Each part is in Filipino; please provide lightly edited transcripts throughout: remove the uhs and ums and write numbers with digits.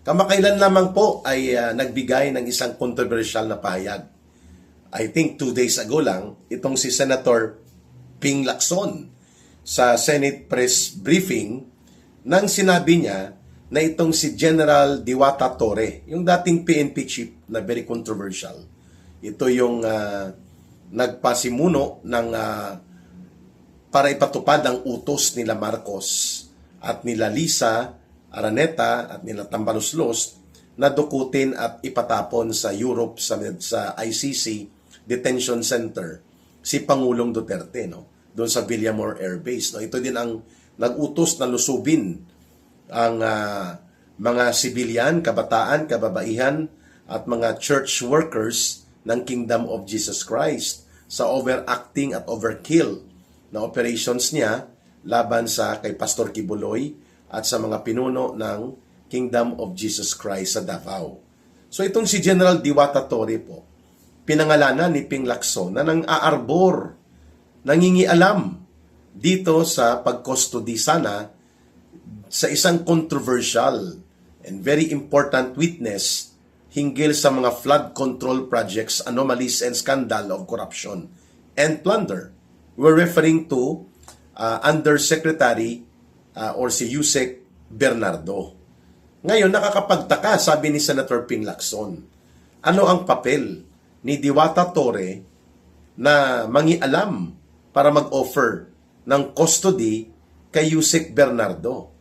Kamakailan lamang po ay nagbigay ng isang controversial na pahayag. I think 2 days ago lang, itong si Senator Ping Lacson sa Senate press briefing nang sinabi niya na itong si General Diwata Torre, yung dating PNP chief na very controversial. Ito yung nagpasimuno ng para ipatupad ang utos nila Marcos at nila Lisa Araneta at nila Tambaluslos na dukutin at ipatapon sa Europe sa ICC Detention Center si Pangulong Duterte, no, doon sa Villamor Air Base, no. Ito din ang nag-utos na lusubin ang mga sibilyan, kabataan, kababaihan at mga church workers ng Kingdom of Jesus Christ sa overacting at overkill na operations niya laban sa kay Pastor Kibuloy at sa mga pinuno ng Kingdom of Jesus Christ sa Davao. So itong si General Diwata Torre po, pinangalanan ni Ping Lacson na nang-aarbor, nangingialam dito sa pagkustodi sana sa isang controversial and very important witness hinggil sa mga flood control projects, anomalies, and scandal of corruption and plunder. We're referring to Undersecretary or si Yusek Bernardo. Ngayon, nakakapagtaka, sabi ni Senator Ping Lacson, ano ang papel ni Diwata Torre na mangialam para mag-offer ng custody kay Yusek Bernardo?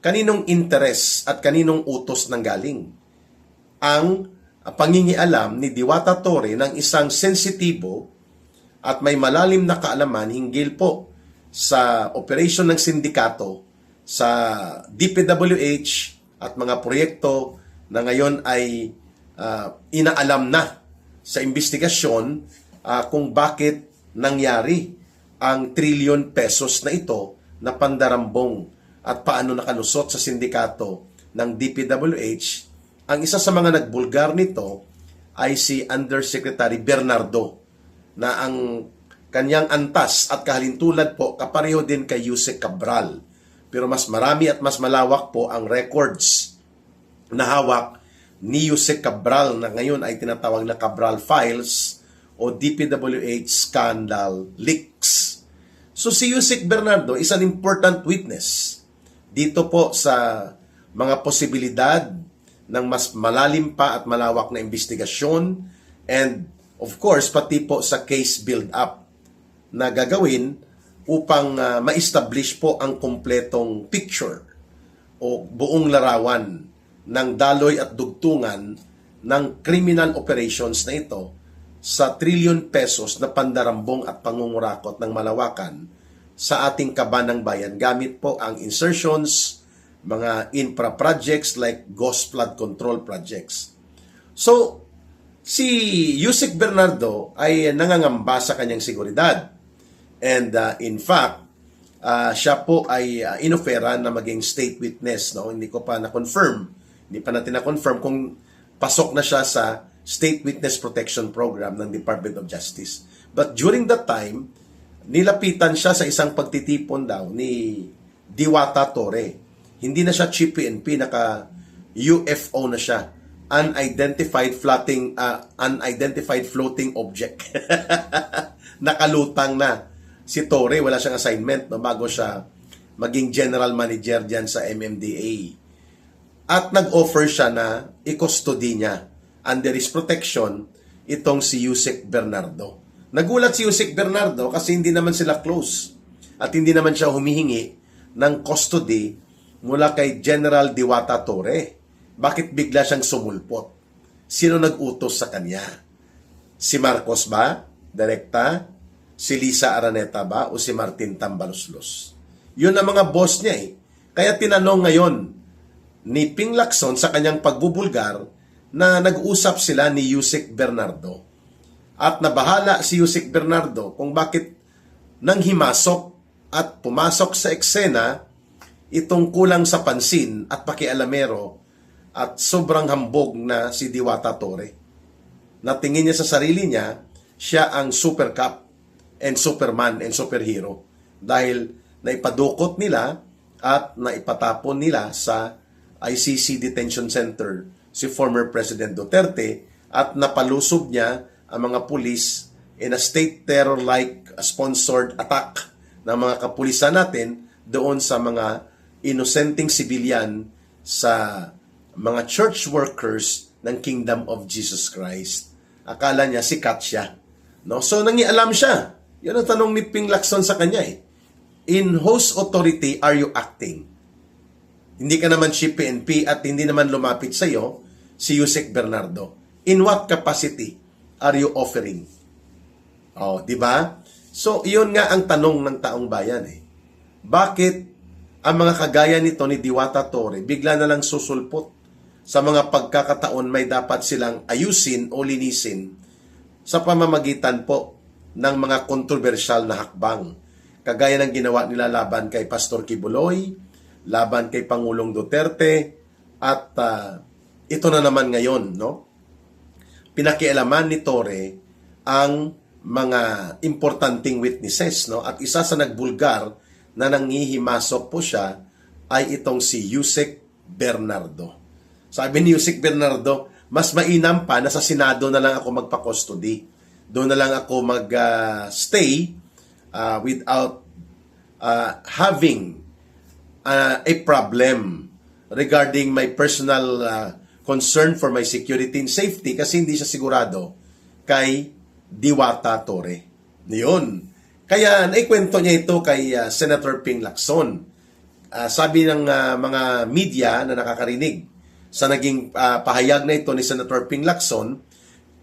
Kaninong interes at kaninong utos nang galing ang pangingialam ni Diwata Torre ng isang sensitibo at may malalim na kaalaman hinggil po sa operasyon ng sindikato sa DPWH at mga proyekto na ngayon ay inaalam na sa investigasyon kung bakit nangyari ang trilyon pesos na ito na pandarambong at paano nakalusot sa sindikato ng DPWH. Ang isa sa mga nagbulgar nito ay si Undersecretary Bernardo na ang kanyang antas at kahalintulad po kapareho din kay Yusek Cabral. Pero mas marami at mas malawak po ang records na hawak ni Yusek Cabral na ngayon ay tinatawag na Cabral Files o DPWH Scandal Leaks. So si Yusek Bernardo is an important witness dito po sa mga posibilidad ng mas malalim pa at malawak na investigasyon and of course pati po sa case build-up na gagawin upang ma-establish po ang kumpletong picture o buong larawan ng daloy at dugtungan ng criminal operations na ito sa trilyon pesos na pandarambong at pangungurakot ng malawakan sa ating kabanang bayan gamit po ang insertions, mga infra projects like ghost flood control projects. So, si Yusek Bernardo ay nangangamba sa kanyang seguridad. And in fact, siya po ay inofera na maging state witness. No? Hindi ko pa na-confirm. Hindi pa natin na-confirm kung pasok na siya sa State Witness Protection Program ng Department of Justice. But during that time, nilapitan siya sa isang pagtitipon daw ni Diwata Torre. Hindi na siya Chief PNP, naka-UFO na siya. Unidentified floating object. Nakalutang na. Si Torre, wala siyang assignment bago siya maging general manager dyan sa MMDA. At nag-offer siya na i-custody niya under his protection itong si Yusek Bernardo. Nagulat si Yusek Bernardo kasi hindi naman sila close at hindi naman siya humihingi ng custody mula kay General Diwata Torre. Bakit bigla siyang sumulpot? Sino nag-utos sa kanya? Si Marcos ba? Direkta? Si Lisa Araneta ba? O si Martin Tambaluslos? Yun ang mga boss niya eh. Kaya tinanong ngayon ni Ping Lacson sa kanyang pagbubulgar na nag-usap sila ni Yusek Bernardo. At nabahala si Yusek Bernardo kung bakit nang himasok at pumasok sa eksena itong kulang sa pansin at pakialamero at sobrang hambog na si Diwata Torre. Natingin niya sa sarili niya, siya ang super cop and superman and superhero dahil naipadukot nila at naipatapon nila sa ICC Detention Center si former President Duterte at napalusob niya ang mga pulis in a state terror-like sponsored attack ng mga kapulisan natin doon sa mga inosenteng sibilyan sa mga church workers ng Kingdom of Jesus Christ. Akala niya sikat siya. No? So, nangialam siya. Yun ang tanong ni Ping Lacson sa kanya eh. In whose authority are you acting? Hindi ka naman si PNP at hindi naman lumapit sa iyo si Yusek Bernardo. In what capacity are you offering? Oh, di ba? So, iyon nga ang tanong ng taong bayan eh. Bakit ang mga kagaya nito ni Diwata Torre bigla na lang susulpot sa mga pagkakataon may dapat silang ayusin o linisin sa pamamagitan po ng mga kontrobersyal na hakbang. Kagaya ng ginawa nila laban kay Pastor Kibuloy, laban kay Pangulong Duterte, at ito na naman ngayon, no? Pinakialaman ni Torre ang mga importanteng witnesses, no? At isa sa nagbulgar na nangihimasok po siya ay itong si Yusek Bernardo. Sabi ni Yusek Bernardo, mas mainam pa na sa Senado na lang ako magpa-custody. Doon na lang ako mag-stay without having a problem regarding my personal concern for my security and safety kasi hindi siya sigurado kay Diwata Torre. Yun. Kaya naikwento niya ito kay Senator Ping Lacson. Sabi ng mga media na nakakarinig sa naging pahayag na ito ni Senator Ping Lacson,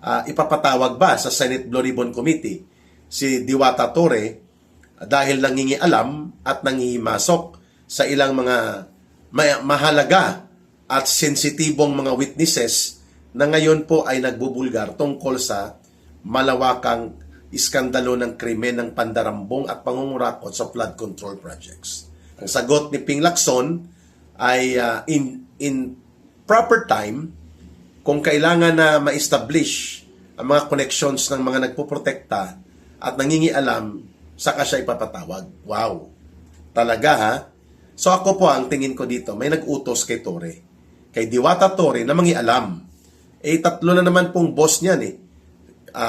ipapatawag ba sa Senate Blue Ribbon Committee si Diwata Torre dahil nangingialam at nangihimasok sa ilang mga mahalaga at sensitibong mga witnesses na ngayon po ay nagbubulgar tungkol sa malawakang iskandalo ng krimen ng pandarambong at pangungurakot sa flood control projects. Ang sagot ni Ping Lacson ay in proper time, kung kailangan na ma-establish ang mga connections ng mga nagpoprotekta at nangingialam, saka siya ipapatawag. Wow! Talaga ha? So ako po, ang tingin ko dito, may nag-utos kay Torre. Kay Diwata Torre na mangialam. Tatlo na naman pong boss niyan eh.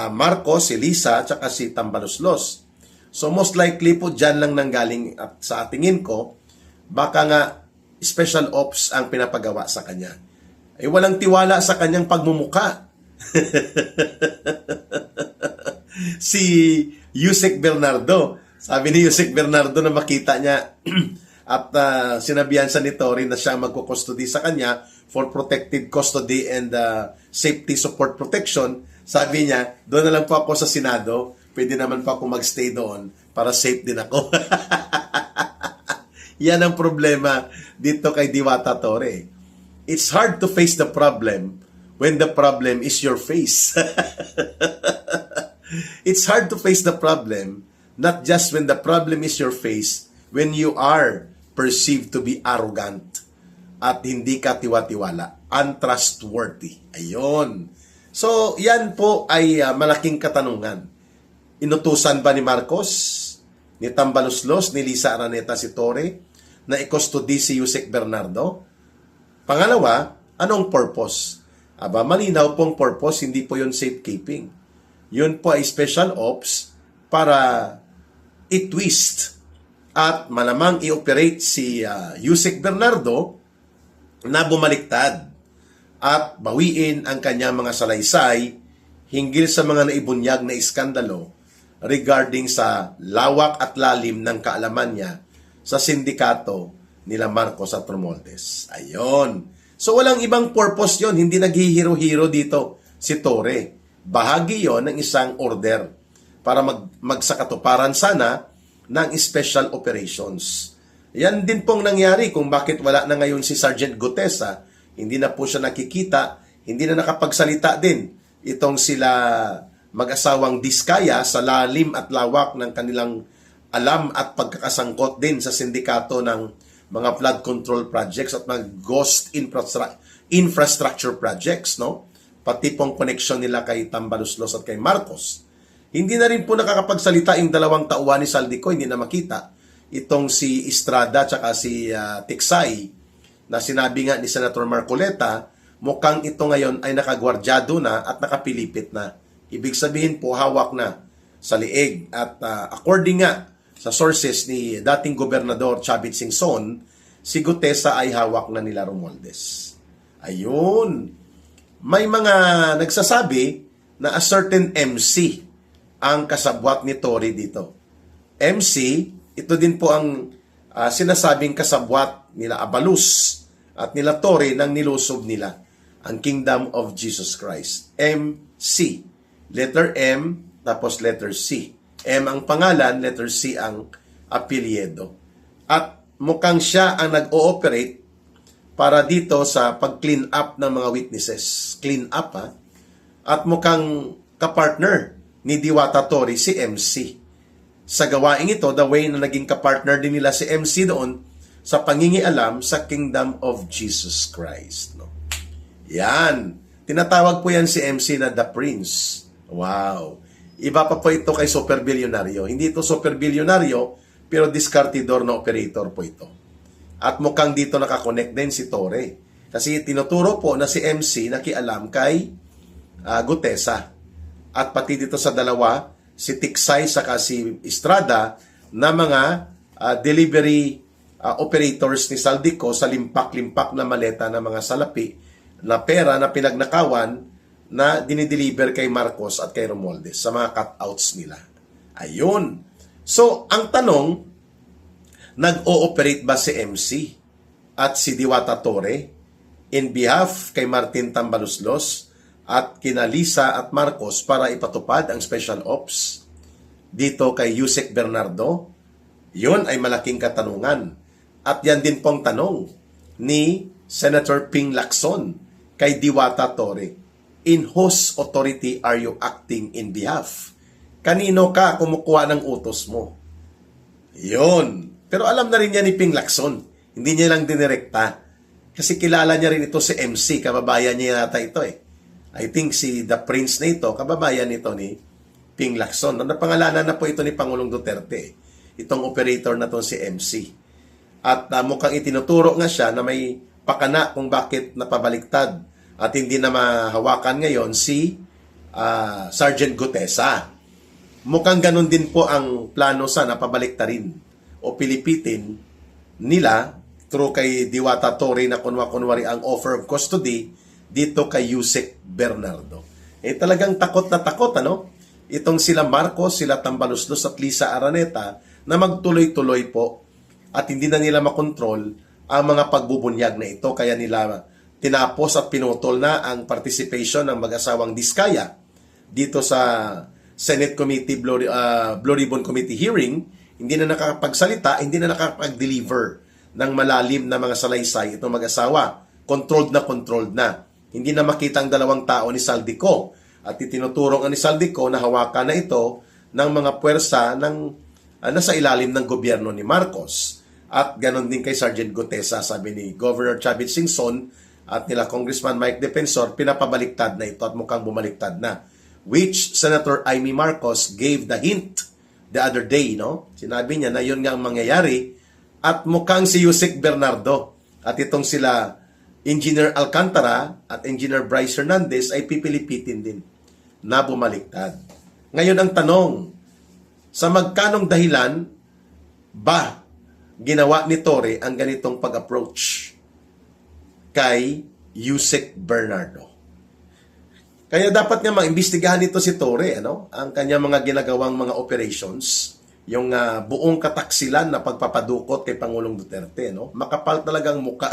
Marcos, si Lisa, at si Tambaloslos. So most likely po dyan lang nanggaling at sa tingin ko, baka nga special ops ang pinapagawa sa kanya. Walang tiwala sa kanyang pagmumuka. Si Yusek Bernardo. Sabi ni Yusek Bernardo na makita niya at sinabihan sa ni Torre na siya magkukustody sa kanya for protected custody and safety support protection. Sabi niya, doon na lang po ako sa Senado, pwede naman po ako magstay doon para safe din ako. Yan ang problema dito kay Diwata Torre. It's hard to face the problem when the problem is your face. It's hard to face the problem not just when the problem is your face, when you are perceived to be arrogant at hindi ka tiwa-tiwala, untrustworthy. Ayun. So, yan po ay malaking katanungan. Inutusan ba ni Marcos, ni Tambaloslos, ni Lisa Araneta si Torre na i-custody si Yusek Bernardo? Pangalawa, anong purpose? Aba, malinaw pong purpose, hindi po yun safekeeping. Yun po ay special ops para i-twist at malamang i-operate si Yusek Bernardo na bumaliktad at bawiin ang kanyang mga salaysay hinggil sa mga naibunyag na iskandalo regarding sa lawak at lalim ng kaalaman niya sa sindikato nila Marcos at Romualdez. Ayun. So walang ibang purpose yon, hindi naghihiro-hiro dito si Torre. Bahagi yon ng isang order para magsakatuparan sana ng special operations. Yan din pong nangyari kung bakit wala na ngayon si Sergeant Gutesa. Hindi na po siya nakikita, hindi na nakapagsalita din itong sila mag-asawang Diskaya sa lalim at lawak ng kanilang alam at pagkakasangkot din sa sindikato ng mga flood control projects at mga ghost infrastructure projects, no? Pati pong connection nila kay Tambaloslos at kay Marcos. Hindi na rin po nakakapagsalita yung dalawang tauhan ni Saldico, hindi na makita. Itong si Estrada at si Tiksay na sinabi nga ni Senator Marcoleta, mukhang ito ngayon ay nakagwardyado na at nakapilipit na. Ibig sabihin po, hawak na sa liig. At according nga sa sources ni dating Gobernador Chavit Singson, si Gutesa ay hawak na nila Romualdez. Ayun. May mga nagsasabi na a certain MC ang kasabwat ni Tory dito. MC, ito din po ang sinasabing kasabwat nila Abalus at nila Tory nang nilusob nila ang Kingdom of Jesus Christ. MC. Letter M, tapos letter C. M ang pangalan, letter C ang apelyido. At mukhang siya ang nag-ooperate para dito sa pag-clean up ng mga witnesses. Clean up, ha? At mukhang kapartner ni Diwata Tory si MC. Sa gawaing ito, the way na naging kapartner din nila si MC doon sa pangingialam sa Kingdom of Jesus Christ. No? Yan. Tinatawag po yan si MC na The Prince. Wow. Iba pa po ito kay super bilyonaryo. Hindi ito super bilyonaryo, pero diskartidor na operator po ito. At mukhang dito nakakonect din si Tory. Kasi tinuturo po na si MC nakialam kay Gutesa. At pati dito sa dalawa, si Tiksay saka si Estrada na mga delivery operators ni Saldico sa limpak-limpak na maleta ng mga salapi na pera na pinagnakawan na dinideliver kay Marcos at kay Romualdez sa mga cutouts nila. Ayun. So, ang tanong, nag-ooperate ba si MC at si Diwata Tory in behalf kay Martin Tambaluslos at kina Lisa at Marcos para ipatupad ang special ops dito kay Yusek Bernardo? Yun ay malaking katanungan. At yan din pong tanong ni Senator Ping Lacson kay Diwata Tory. In whose authority are you acting in behalf? Kanino ka kumukuha ng utos mo? Yun. Pero alam na rin niya ni Ping Lacson. Hindi niya lang dinirekta. Kasi kilala niya rin ito si MC. Kababayan niya yata ito eh. I think si The Prince na ito, kababayan nito ni Ping Lacson. Napangalanan na po ito ni Pangulong Duterte. Itong operator na to si MC. At mukhang itinuturo nga siya na may pakana kung bakit napabaliktad at hindi na mahawakan ngayon si Sergeant Gutesa. Mukhang ganun din po ang plano sana pabaliktarin o pilipitin nila through kay Diwata Tory na kunwari ang offer of custody dito kay Yusek Bernardo. Talagang takot na takot, ano? Itong sila Marcos, sila Tambaluslos at Lisa Araneta na magtuloy-tuloy po at hindi na nila makontrol ang mga pagbubunyag na ito. Kaya nila tinapos at pinutol na ang participation ng mag-asawang Diskaya dito sa Senate Committee Blue Ribbon Committee hearing. Hindi na nakakapagsalita, hindi na nakakapag-deliver ng malalim na mga salaysay itong mag-asawa. Controlled na. Hindi na makita ang dalawang tao ni Saldico. At itinuturo ni Saldico na hawakan na ito ng mga puwersa ng nasa ilalim ng gobyerno ni Marcos. At ganon din kay Sergeant Gutesa, sabi ni Governor Chavit Singson at nila Congressman Mike Defensor, pinapabaliktad na ito at mukhang bumaliktad na. Which Senator Amy Marcos gave the hint the other day, no? Sinabi niya na yun nga ang mangyayari at mukhang si Yusek Bernardo at itong sila Engineer Alcantara at Engineer Bryce Hernandez ay pipilipitin din na bumaliktad. Ngayon ang tanong, sa magkanong dahilan ba ginawa ni Tory ang ganitong pag-approach kay Yusek Bernardo? Kaya dapat nga maimbestigahan nito si Tory, ano? Ang kanyang mga ginagawang mga operations, yung buong kataksilan na pagpapadukot kay Pangulong Duterte, no? Makapal talagang muka.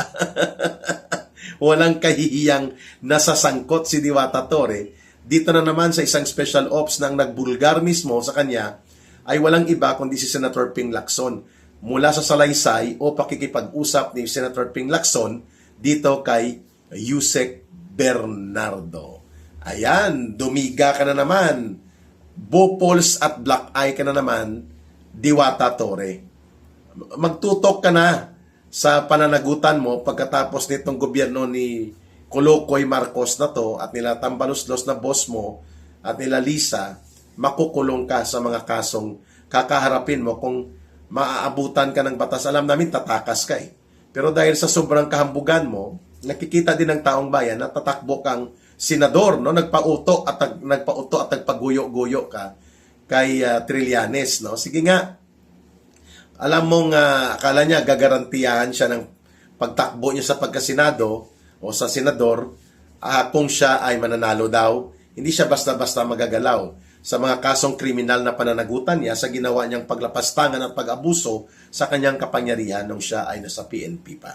Walang kahihiyang nasasangkot si Diwata Tory. Dito na naman sa isang special ops nang nagbulgar mismo sa kanya ay walang iba kundi si Senator Ping Lacson mula sa salaysay o pakikipag-usap ni Senator Ping Lacson dito kay Yusek Bernardo. Ayan, dumiga ka na naman. Bopols at black eye ka na naman, Diwata Tory. Magtutok ka na sa pananagutan mo pagkatapos nitong gobyerno ni Kolokoy Marcos na to at nila Tambaluslos na boss mo at nila Lisa, makukulong ka sa mga kasong kakaharapin mo kung maaabutan ka ng batas. Alam namin, tatakas ka eh. Pero dahil sa sobrang kahambugan mo, nakikita din ng taong bayan na tatakbo kang senador, no? Nagpauto at nagpaguyo-guyo ka kay Trillanes, no? Sige nga, alam mong akala niya gagarantiyahan siya ng pagtakbo niya sa pagkasenado o sa senador kung siya ay mananalo daw. Hindi siya basta-basta magagalaw sa mga kasong kriminal na pananagutan niya sa ginawa niyang paglapastangan at pag-abuso sa kanyang kapangyarihan nung siya ay nasa PNP pa.